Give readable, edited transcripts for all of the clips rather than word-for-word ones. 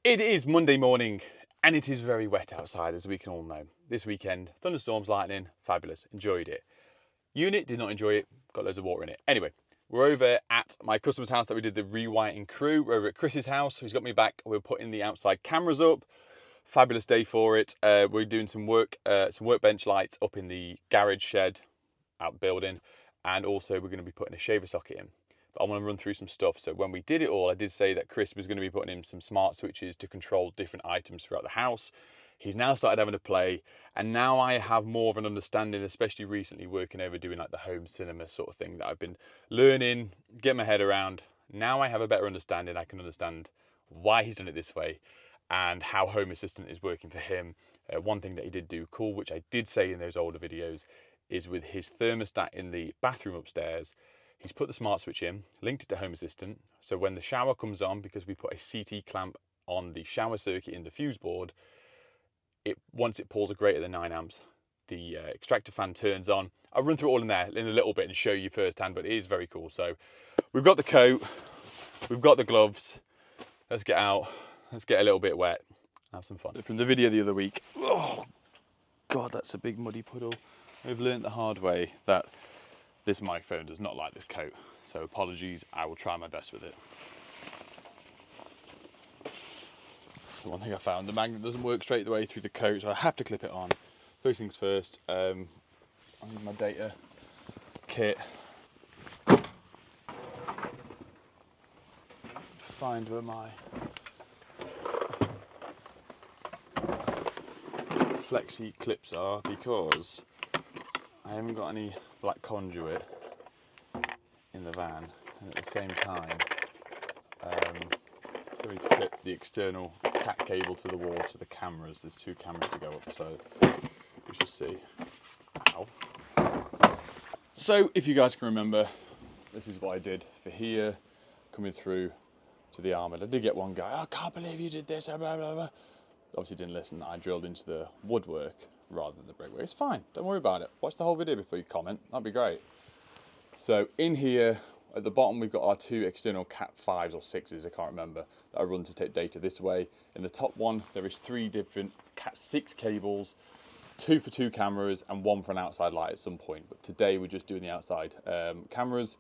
It is Monday morning and it is very wet outside, as we can all know. This weekend, thunderstorms, lightning, fabulous, enjoyed it. Unit did not enjoy it, got loads of water in it. Anyway, we're over at my customer's house that we did the rewriting crew. We're over at Chris's house, he's got me back. We're putting the outside cameras up. Fabulous day for it. We're doing some workbench lights up in the garage shed out the building, and also we're going to be putting a shaver socket in. I want to run through some stuff. So when we did it all, I did say that Chris was going to be putting in some smart switches to control different items throughout the house. He's now started having a play, and now I have more of an understanding, especially recently working over doing like the home cinema sort of thing that I've been learning, getting my head around. Now I have a better understanding. I can understand why he's done it this way and how Home Assistant is working for him. One thing that he did do cool, which I did say in those older videos, is with his thermostat in the bathroom upstairs, he's put the smart switch in, linked it to Home Assistant, so when the shower comes on, because we put a CT clamp on the shower circuit in the fuse board, once it pulls a greater than 9 amps, the extractor fan turns on. I'll run through it all in there in a little bit and show you firsthand, but it is very cool. So we've got the coat, we've got the gloves. Let's get out, let's get a little bit wet, have some fun. From the video the other week, oh God, that's a big muddy puddle. We've learned the hard way that this microphone does not like this coat, so apologies, I will try my best with it. So one thing I found, the magnet doesn't work straight the way through the coat, so I have to clip it on. First things first, I need my data kit. Find where my flexi clips are, because I haven't got any black conduit in the van, and at the same time, so I need to clip the external cat cable to the wall to the cameras. There's 2 cameras to go up, so we shall see. Ow. So if you guys can remember, this is what I did for here, coming through to the armoured. I did get one guy, I can't believe you did this, blah, blah, blah. Obviously didn't listen. I drilled into the woodwork rather than the brickwork. It's fine, don't worry about it. Watch the whole video before you comment, that'd be great. So in here, at the bottom, we've got our 2 external Cat 5s or 6s, I can't remember, that I run to take data this way. In the top one, there is 3 different Cat 6 cables, 2 for 2 cameras and 1 for an outside light at some point. But today we're just doing the outside cameras.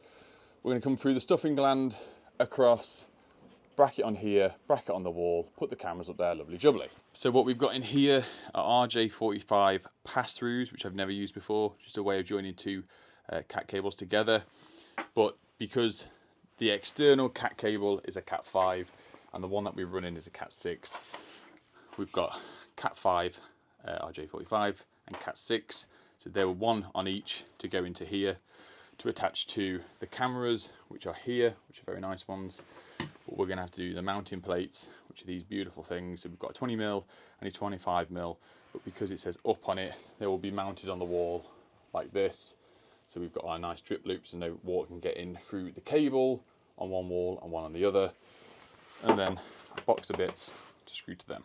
We're going to come through the stuffing gland, across, bracket on here, bracket on the wall, put the cameras up there, lovely jubbly. So what we've got in here are RJ45 pass-throughs, which I've never used before, just a way of joining 2 Cat cables together. But because the external Cat cable is a Cat 5 and the one that we're running is a Cat 6, we've got Cat 5 RJ45 and Cat 6, so there were 1 on each to go into here to attach to the cameras, which are here, which are very nice ones. But we're going to have to do the mounting plates, which are these beautiful things. So we've got a 20mm and a 25mm, but because it says up on it, they will be mounted on the wall like this. So we've got our nice drip loops, and no water can get in through the cable on one wall and 1 on the other. And then a box of bits to screw to them.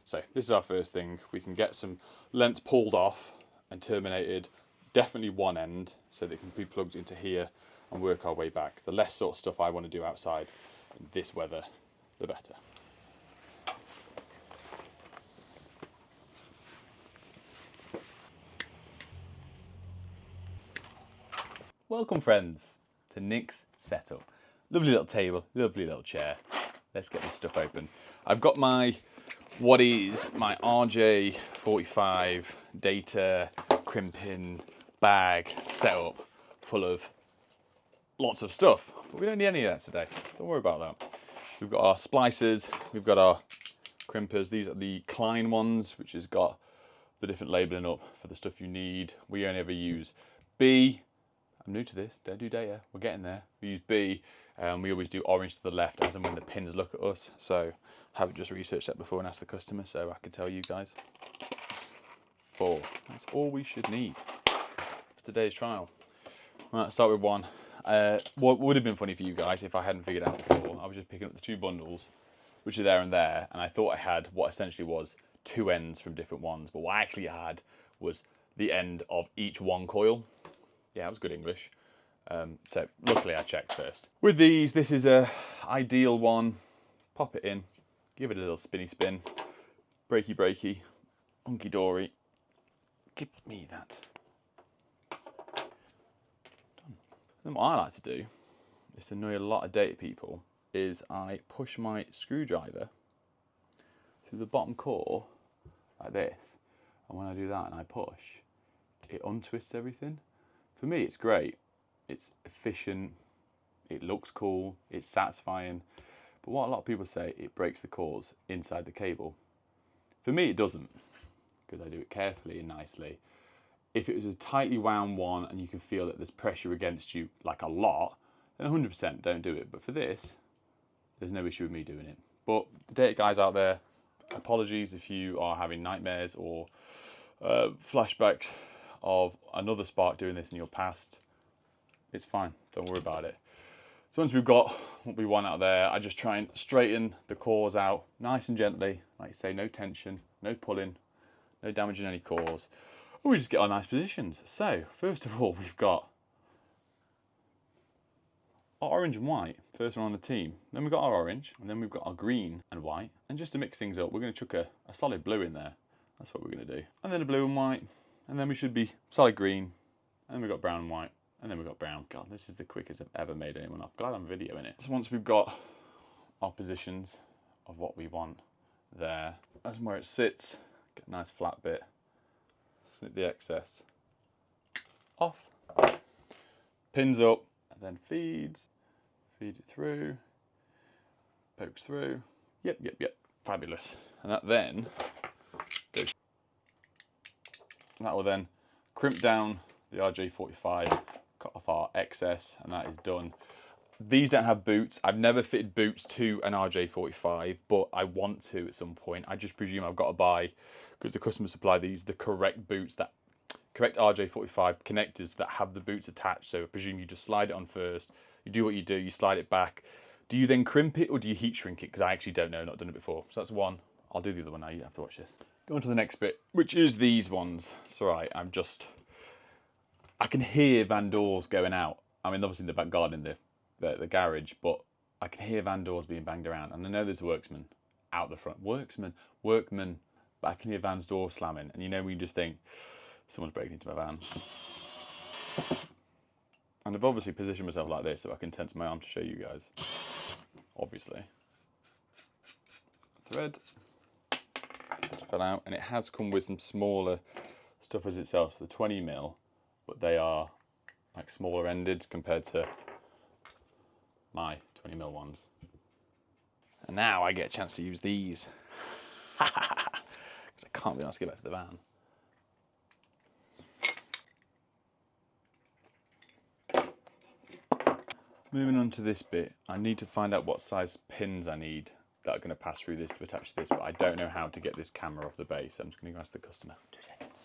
So this is our first thing. We can get some lengths pulled off and terminated, definitely one end, so they can be plugged into here and work our way back. The less sort of stuff I want to do outside in this weather, the better. Welcome friends to Nick's setup. Lovely little table, lovely little chair. Let's get this stuff open. I've got my, what is my RJ45 data crimping bag set up full of lots of stuff, but we don't need any of that today. Don't worry about that. We've got our splicers, we've got our crimpers. These are the Klein ones, which has got the different labelling up for the stuff you need. We only ever use B. I'm new to this, don't do data, we're getting there. We use B, and we always do orange to the left as and when the pins look at us. So I haven't just researched that before and asked the customer, so I can tell you guys. 4, that's all we should need for today's trial. Right, let's start with 1. What would have been funny for you guys if I hadn't figured out before, I was just picking up the 2 bundles, which are there and there, and I thought I had what essentially was 2 ends from different ones, but what I actually had was the end of each one coil. Yeah, it was good English. So luckily I checked first. With these, this is a ideal one. Pop it in, give it a little spinny spin, breaky breaky, hunky dory. Give me that. Done. Then what I like to do, is to annoy a lot of data people, is I push my screwdriver through the bottom core like this, and when I do that and I push, it untwists everything. For me, it's great. It's efficient. It looks cool. It's satisfying. But what a lot of people say, it breaks the cores inside the cable. For me, it doesn't, because I do it carefully and nicely. If it was a tightly wound one and you can feel that there's pressure against you like a lot, then 100% don't do it. But for this, there's no issue with me doing it. But the data guys out there, apologies if you are having nightmares or flashbacks of another Spark doing this in your past. It's fine, don't worry about it. So once we've got what we want out there, I just try and straighten the cores out nice and gently. Like you say, no tension, no pulling, no damaging any cores. And we just get our nice positions. So first of all, we've got our orange and white, first one on the team. Then we've got our orange, and then we've got our green and white. And just to mix things up, we're going to chuck a solid blue in there. That's what we're going to do. And then a blue and white, and then we should be solid green. And then we've got brown and white, and then we've got brown. God, this is the quickest I've ever made anyone up. Glad I'm videoing it. So once we've got our positions of what we want there, that's where it sits. Get a nice flat bit. Snip the excess off. Pins up, and then feeds. Feed it through. Pokes through. Yep. Fabulous. And that then goes. That will then crimp down the RJ45, cut off our excess, and that is done. These don't have boots. I've never fitted boots to an RJ45, but I want to at some point. I just presume I've got to buy, because the customer supply these, the correct boots, that correct RJ45 connectors that have the boots attached. So I presume you just slide it on first. You do what you do, you slide it back. Do you then crimp it or do you heat shrink it? Because I actually don't know, not done it before. So that's one. I'll do the other one now, you don't have to watch this. Go on to the next bit, which is these ones. It's all right, I can hear Van Doors going out. I mean, obviously in the back garden, the garage, but I can hear Van Doors being banged around. And I know there's worksmen out the front. Workmen, but I can hear Van's door slamming. And you know, when you just think, someone's breaking into my van. And I've obviously positioned myself like this so I can tense my arm to show you guys. Obviously. Thread. It's fell out, and it has come with some smaller stuff as itself, so the 20mm, but they are like smaller ended compared to my 20mm ones. And now I get a chance to use these. Because I can't be honest, get back to the van. Moving on to this bit, I need to find out what size pins I need that are going to pass through this to attach to this, but I don't know how to get this camera off the base. I'm just going to go ask the customer. 2 seconds.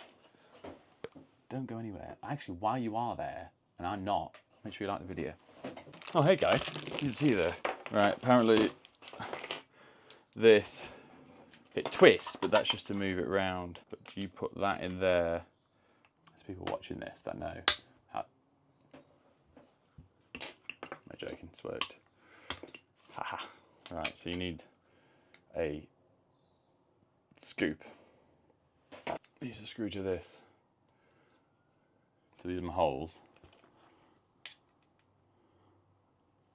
Don't go anywhere. Actually, while you are there, and I'm not, make sure you like the video. Oh, hey guys, you can see there. Right, apparently this, it twists, but that's just to move it round. But you put that in there, there's people watching this that know how. No joking, it's worked. Haha. Right, so you need a scoop. Use a screw to this. So these are my holes.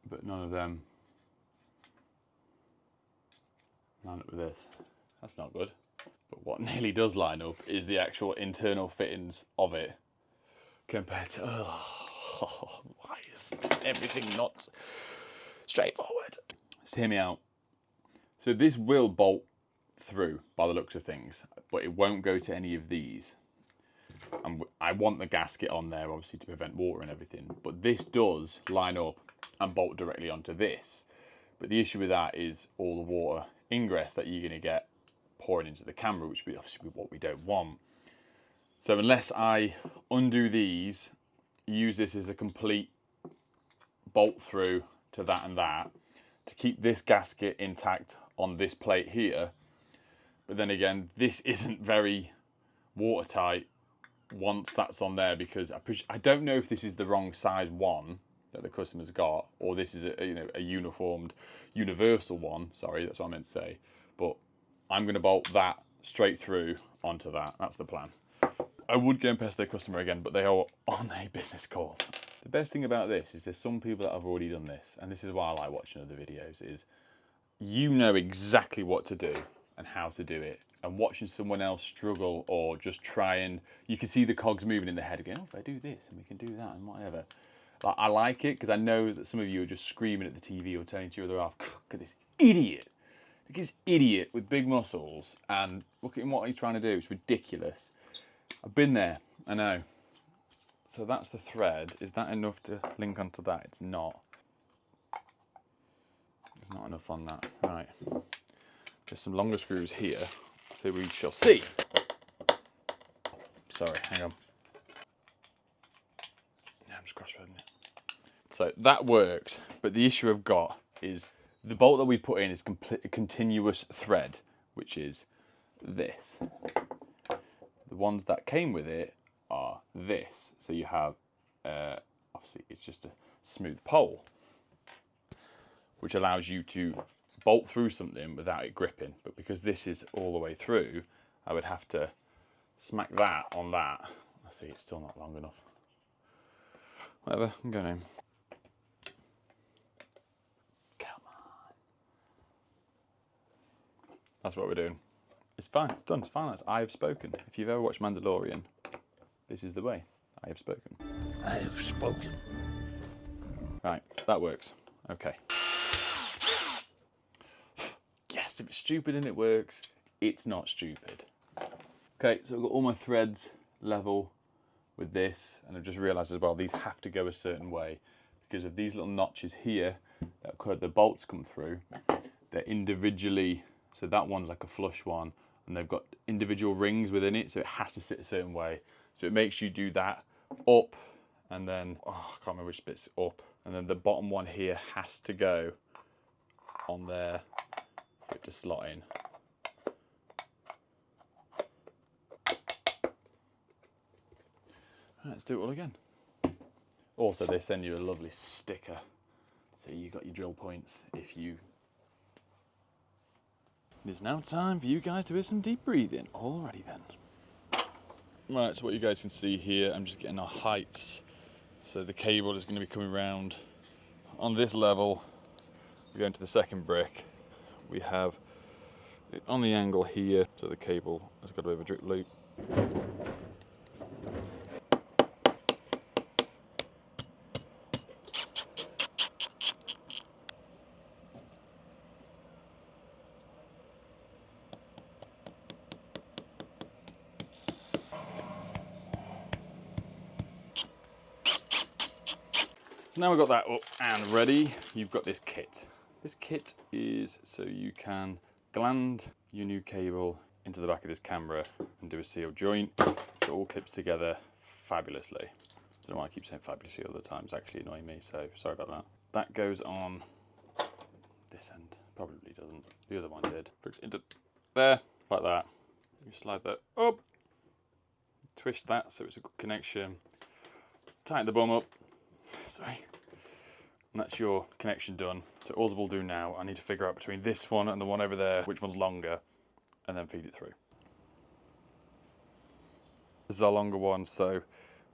But none of them line up with this. That's not good. But what nearly does line up is the actual internal fittings of it compared to, why is everything not straightforward? Just hear me out. So this will bolt through by the looks of things, but it won't go to any of these. And I want the gasket on there, obviously, to prevent water and everything. But this does line up and bolt directly onto this. But the issue with that is all the water ingress that you're going to get pouring into the camera, which would obviously be what we don't want. So unless I undo these, use this as a complete bolt through to that and that, to keep this gasket intact on this plate here. But then again, this isn't very watertight once that's on there, because I don't know if this is the wrong size one that the customer's got, or this is a uniformed, universal one. Sorry, that's what I meant to say. but I'm going to bolt that straight through onto that. That's the plan. I would go and pest their customer again, but they are on a business call. The best thing about this is there's some people that have already done this, and this is why I like watching other videos, is you know exactly what to do and how to do it. And watching someone else struggle or just try and, you can see the cogs moving in the head again. Oh, if I do this and we can do that and whatever. Like, I like it because I know that some of you are just screaming at the TV or turning to your other half, look at this idiot. Look at this idiot with big muscles and look at what he's trying to do. It's ridiculous. I've been there, I know. So that's the thread. Is that enough to link onto that? It's not. There's not enough on that. Right. There's some longer screws here. So we shall see. Sorry, hang on. Yeah, I'm just cross-threading it. So that works, but the issue I've got is the bolt that we put in is a continuous thread, which is this. The ones that came with it are this. So you have, obviously it's just a smooth pole, which allows you to bolt through something without it gripping. But because this is all the way through, I would have to smack that on that. I see it's still not long enough. Whatever, I'm going home. Come on. That's what we're doing. It's fine, it's done, it's fine. I have spoken. If you've ever watched Mandalorian, this is the way. I have spoken. I have spoken. Right, that works. Okay. Yes, if it's stupid and it works, it's not stupid. Okay, so I've got all my threads level with this, and I've just realised as well, these have to go a certain way because of these little notches here that the bolts come through. They're individually, so that one's like a flush one, and they've got individual rings within it, so it has to sit a certain way. So it makes you do that up, and then, oh, I can't remember which bit's up, and then the bottom one here has to go on there for it to slot in. Right, let's do it all again. Also, they send you a lovely sticker, so you got your drill points if you... It's now time for you guys to do some deep breathing. Alrighty then. Right, so what you guys can see here, I'm just getting our heights. So the cable is going to be coming round on this level. We're going to the second brick. We have it on the angle here, so the cable has got a bit of a drip loop. So now we've got that up and ready, you've got this kit. This kit is so you can gland your new cable into the back of this camera and do a sealed joint, so it all clips together fabulously. I don't know why I keep saying fabulously all the time, it's actually annoying me, so sorry about that. That goes on this end, probably doesn't. The other one did. Looks into there, like that. You slide that up, twist that so it's a good connection, tighten the bum up. Sorry. And that's your connection done. So all we'll do now, I need to figure out between this one and the one over there, which one's longer, and then feed it through. This is our longer one, so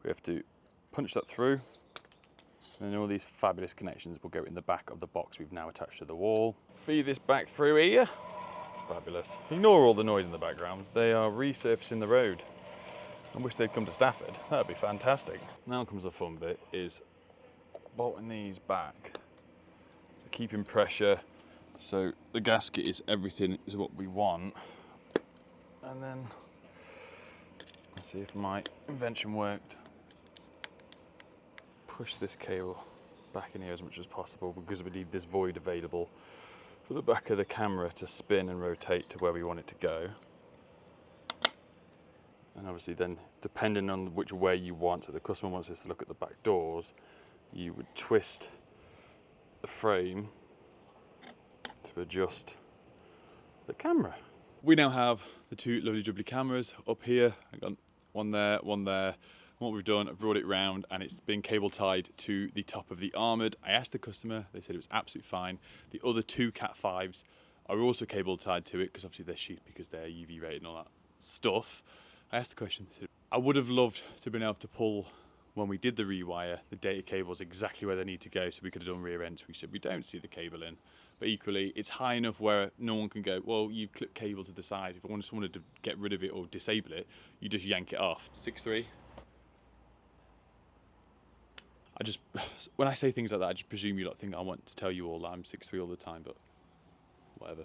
we have to punch that through. And then all these fabulous connections will go in the back of the box we've now attached to the wall. Feed this back through here. Fabulous. Ignore all the noise in the background. They are resurfacing the road. I wish they'd come to Stafford. That'd be fantastic. Now comes the fun bit, is bolting these back, so keeping pressure, so the gasket is everything is what we want. And then let's see if my invention worked. Push this cable back in here as much as possible because we need this void available for the back of the camera to spin and rotate to where we want it to go. And obviously then, depending on which way you want, so the customer wants us to look at the back doors, you would twist the frame to adjust the camera. We now have the two lovely jubbly cameras up here. I've got one there, one there. And what we've done, I've brought it round and it's been cable tied to the top of the Armoured. I asked the customer, they said it was absolutely fine. The other two Cat 5s are also cable tied to it, because obviously they're cheap because they're UV rated and all that stuff. I asked the question, I would have loved to have been able to pull, when we did the rewire, the data cables exactly where they need to go, so we could have done rear entry. So we don't see the cable in, but equally it's high enough where no one can go, well, you clip cable to the side. If I just wanted to get rid of it or disable it, you just yank it off. 6'3". When I say things like that, I just presume you lot think I want to tell you all that I'm 6'3" all the time, but whatever.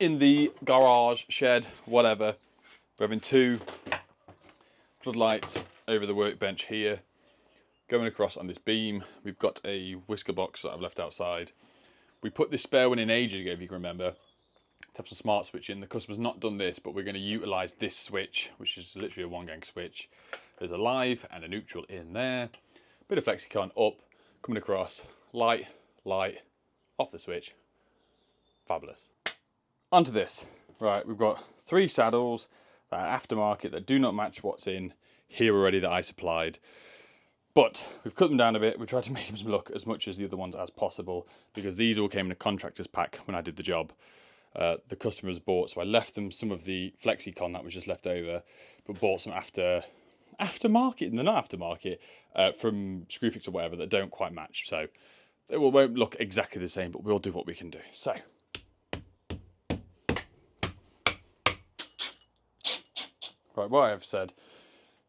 In the garage, shed, whatever, we're having 2 floodlights over the workbench here. Going across on this beam, we've got a whisker box that I've left outside. We put this spare one in ages ago, if you can remember, to have some smart switch in. The customer's not done this, but we're going to utilise this switch, which is literally a 1-gang switch. There's a live and a neutral in there. Bit of Flexicon up, coming across, light, off the switch. Fabulous. Onto this. Right, we've got 3 saddles that are aftermarket that do not match what's in here already that I supplied. But we've cut them down a bit. We tried to make them look as much as the other ones as possible, because these all came in a contractor's pack when I did the job. The customers bought, so I left them some of the Flexicon that was just left over, but bought some aftermarket, and they're not aftermarket, from Screwfix or whatever, that don't quite match. So they won't look exactly the same, but we'll do what we can do. So right, what I have said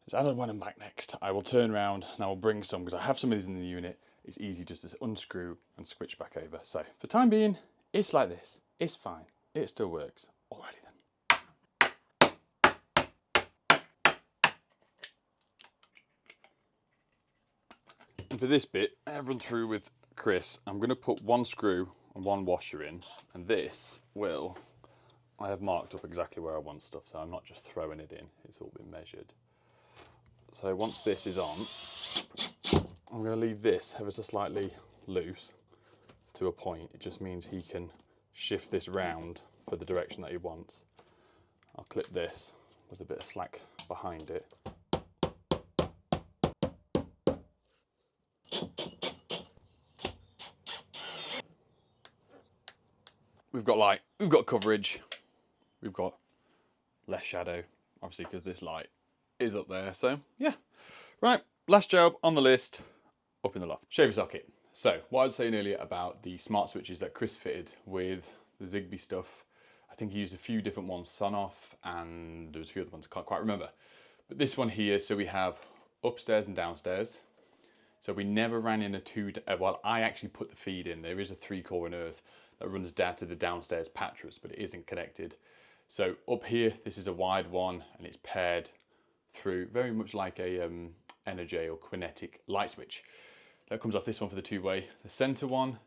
is, as and when I'm back next, I will turn around and I will bring some, because I have some of these in the unit. It's easy just to unscrew and switch back over. So for the time being, it's like this. It's fine. It still works. Alrighty then. And for this bit, I have run through with Chris. I'm going to put 1 screw and 1 washer in, and this will, I have marked up exactly where I want stuff, so I'm not just throwing it in. It's all been measured. So once this is on, I'm going to leave this ever so slightly loose to a point. It just means he can shift this round for the direction that he wants. I'll clip this with a bit of slack behind it. We've got light, we've got coverage, we've got less shadow, obviously because this light is up there. So yeah, right, last job on the list, up in the loft. Shaver socket. So what I was saying earlier about the smart switches that Chris fitted with the Zigbee stuff, I think he used a few different ones, Sonoff, and there was a few other ones, I can't quite remember. But this one here, so we have upstairs and downstairs. So we never ran in a well, I actually put the feed in. There is a 3-core in earth that runs down to the downstairs patras, but it isn't connected. So up here, this is a wide one, and it's paired through very much like a Energy or Kinetic light switch. That comes off this one for the 2-way. The center one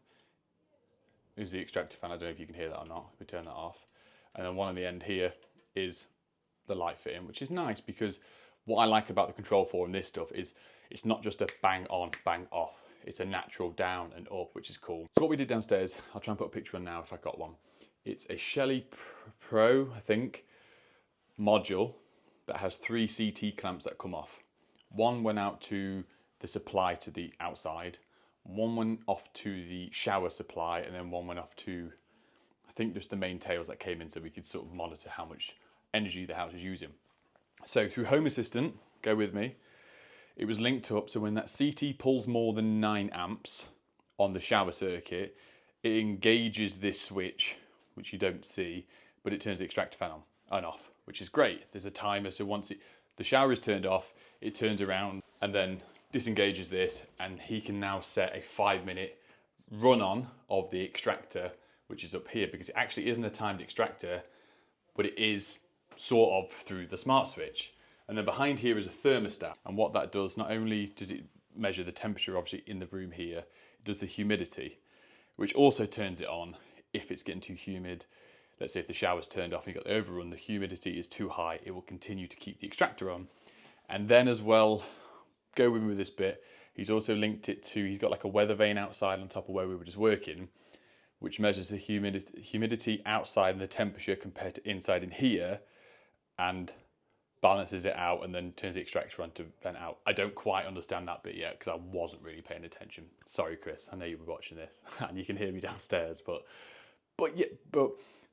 is the extractor fan. I don't know if you can hear that or not. We turn that off. And then one on the end here is the light fitting, which is nice, because what I like about the control forum this stuff is it's not just a bang on, bang off. It's a natural down and up, which is cool. So what we did downstairs, I'll try and put a picture on now if I got one. It's a Shelly Pro, I think, module that has 3 CT clamps that come off. One went out to the supply to the outside, one went off to the shower supply, and then one went off to, I think, just the main tails that came in, so we could sort of monitor how much energy the house is using. So through Home Assistant, go with me, it was linked up, so when that CT pulls more than 9 amps on the shower circuit, it engages this switch, which you don't see, but it turns the extractor fan on and off, which is great. There's a timer, so once the shower is turned off, it turns around and then disengages this, and he can now set a 5-minute run on of the extractor, which is up here, because it actually isn't a timed extractor, but it is sort of through the smart switch. And then behind here is a thermostat, and what that does, not only does it measure the temperature obviously in the room here, it does the humidity, which also turns it on if it's getting too humid. Let's say if the shower's turned off and you've got the overrun, the humidity is too high, it will continue to keep the extractor on. And then as well, go with this bit, he's also linked it to, he's got like a weather vane outside on top of where we were just working, which measures the humidity outside and the temperature compared to inside in here, and balances it out and then turns the extractor on to vent out. I don't quite understand that bit yet because I wasn't really paying attention. Sorry, Chris, I know you were watching this and you can hear me downstairs, but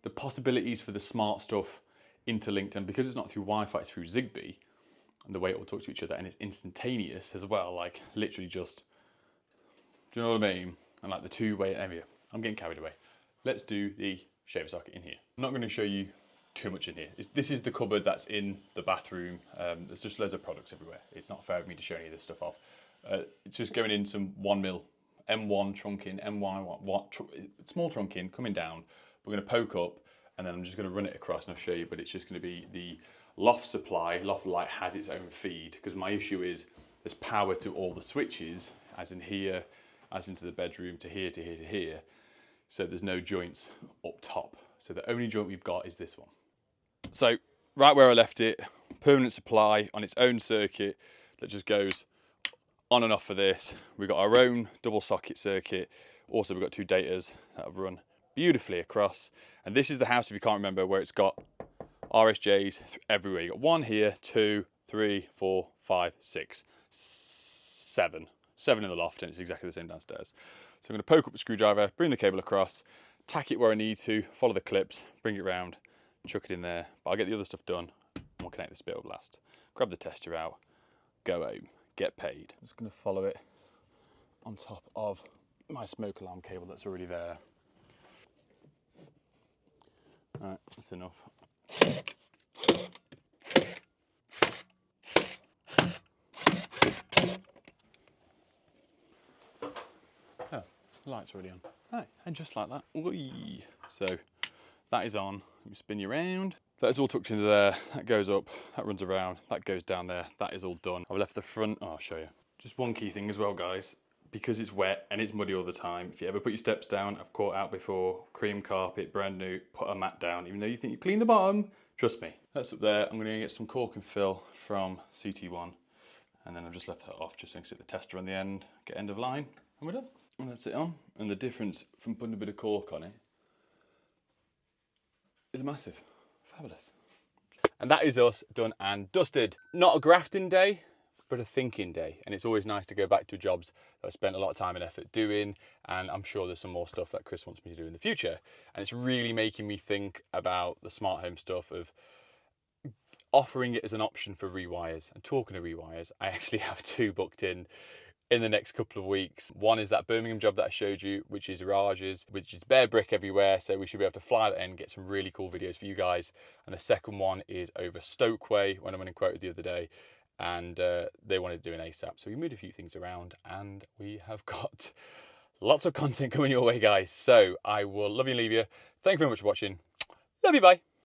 the possibilities for the smart stuff interlinked, and because it's not through Wi-Fi, it's through Zigbee, and the way it will talk to each other, and it's instantaneous as well, like literally just, do you know what I mean? And like the two-way, anyway, I'm getting carried away. Let's do the shaver socket in here. I'm not going to show you too much in here. This is the cupboard that's in the bathroom. There's just loads of products everywhere. It's not fair of me to show any of this stuff off. It's just going in some 1mm M1 trunk in, small trunk in, coming down. We're going to poke up, and then I'm just going to run it across and I'll show you, but it's just going to be the loft supply. Loft light has its own feed, because my issue is there's power to all the switches, as in here, as into the bedroom, to here, to here, to here. So there's no joints up top. So the only joint we've got is this one. So right where I left it, permanent supply on its own circuit that just goes on and off for this. We've got our own double socket circuit. Also, we've got 2 datas that have run beautifully across. And this is the house, if you can't remember, where it's got RSJs everywhere. You've got 1 here, 2, 3, 4, 5, 6, 7. 7 in the loft, and it's exactly the same downstairs. So I'm going to poke up the screwdriver, bring the cable across, tack it where I need to, follow the clips, bring it round, chuck it in there. But I'll get the other stuff done, and we'll connect this bit up last. Grab the tester out, go home, get paid. I'm just going to follow it on top of my smoke alarm cable that's already there. All right, that's enough. Oh, the light's already on. Right, and just like that. Whee! So that is on. You spin you around. That is all tucked into there. That goes up, that runs around, that goes down there. That is all done. I've left the front. Oh, I'll show you. Just one key thing as well, guys. Because it's wet and it's muddy all the time, if you ever put your steps down, I've caught out before, cream carpet, brand new, put a mat down, even though you think you clean the bottom, trust me. That's up there. I'm going to get some cork and fill from CT1, and then I've just left that off just so I can stick the tester on the end, get end of line, and we're done. And that's it on. And the difference from putting a bit of cork on it is massive. Fabulous. And that is us done and dusted. Not a grafting day, but a thinking day. And it's always nice to go back to jobs that I spent a lot of time and effort doing. And I'm sure there's some more stuff that Chris wants me to do in the future. And it's really making me think about the smart home stuff, of offering it as an option for rewires. And talking of rewires, I actually have 2 booked in the next couple of weeks. One is that Birmingham job that I showed you, which is garages, which is bare brick everywhere. So we should be able to fly that in, get some really cool videos for you guys. And the second one is over Stoke Way, when I went and quoted the other day. And they wanted to do an ASAP. So we moved a few things around, and we have got lots of content coming your way, guys. So I will love you and leave you. Thank you very much for watching. Love you, bye.